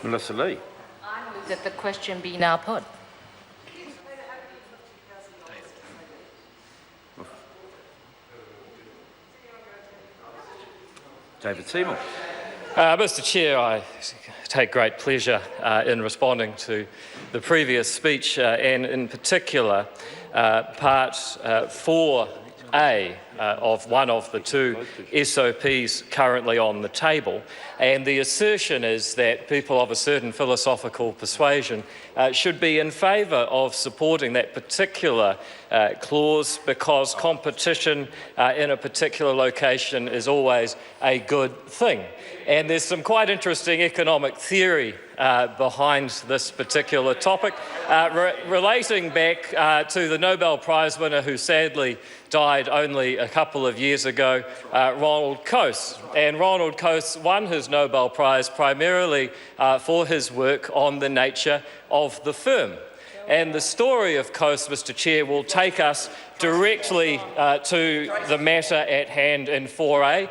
Melissa Lee. I move that the question be now put. David Seymour. Mr Chair, I take great pleasure in responding to the previous speech and in particular part 4A of one of the two SOPs currently on the table. And the assertion is that people of a certain philosophical persuasion should be in favour of supporting that particular clause because competition in a particular location is always a good thing. And there's some quite interesting economic theory behind this particular topic, relating back to the Nobel Prize winner who sadly died only a couple of years ago, Ronald Coase. And Ronald Coase won his Nobel Prize primarily for his work on the nature of the firm. And the story of Coase, Mr Chair, will take us directly to the matter at hand in 4A.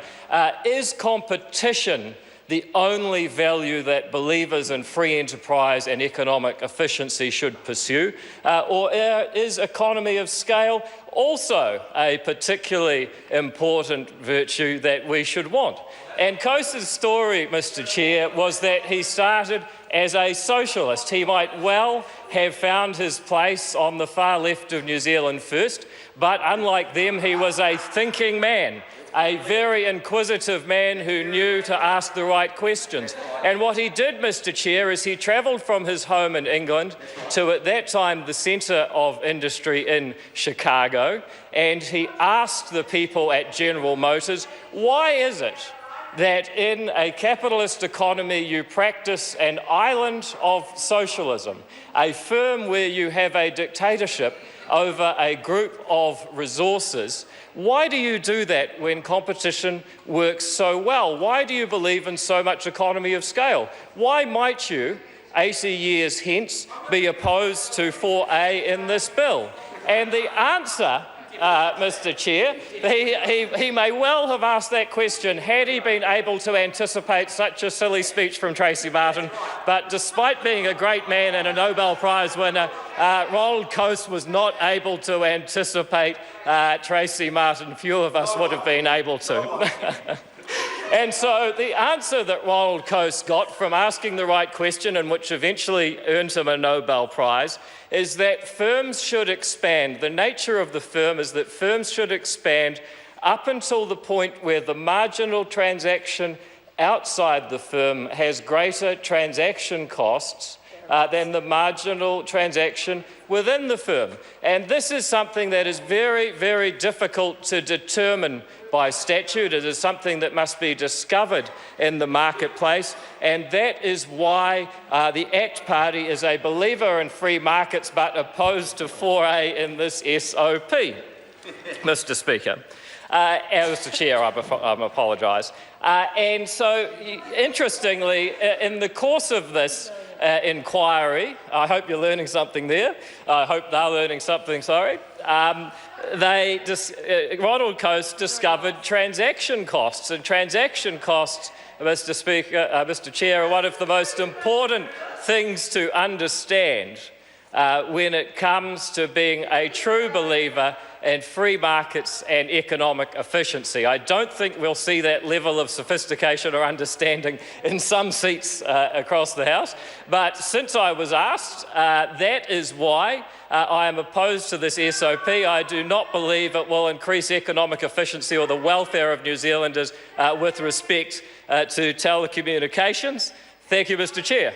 Is competition the only value that believers in free enterprise and economic efficiency should pursue? Or is economy of scale also a particularly important virtue that we should want? And Coase's story, Mr Chair, was that he started as a socialist. He might well have found his place on the far left of New Zealand first, but unlike them, he was a thinking man, a very inquisitive man who knew to ask the right questions. And what he did, Mr Chair, is he travelled from his home in England to, at that time, the centre of industry in Chicago, and he asked the people at General Motors, why is it that in a capitalist economy you practice an island of socialism, a firm where you have a dictatorship over a group of resources? Why do you do that when competition works so well? Why do you believe in so much economy of scale? Why might you, 80 years hence, be opposed to 4A in this bill? And the answer, Mr Chair, he may well have asked that question had he been able to anticipate such a silly speech from Tracy Martin, but despite being a great man and a Nobel Prize winner, Ronald Coase was not able to anticipate Tracy Martin. Few of us would have been able to. And so the answer that Ronald Coase got from asking the right question, and which eventually earned him a Nobel Prize, is that firms should expand. The nature of the firm is that firms should expand up until the point where the marginal transaction outside the firm has greater transaction costs than the marginal transaction within the firm. And this is something that is very, very difficult to determine by statute. It is something that must be discovered in the marketplace, and that is why the ACT Party is a believer in free markets but opposed to 4A in this SOP. Mr Speaker. Mr Chair, I apologise. And so, interestingly, in the course of this inquiry, I hope you're learning something there. I hope they're learning something, sorry. Ronald Coase discovered transaction costs, and transaction costs, Mr Speaker, Mr Chair, are one of the most important things to understand when it comes to being a true believer in free markets and economic efficiency. I don't think we'll see that level of sophistication or understanding in some seats across the House, but since I was asked, that is why I am opposed to this SOP. I do not believe it will increase economic efficiency or the welfare of New Zealanders with respect to telecommunications. Thank you, Mr Chair.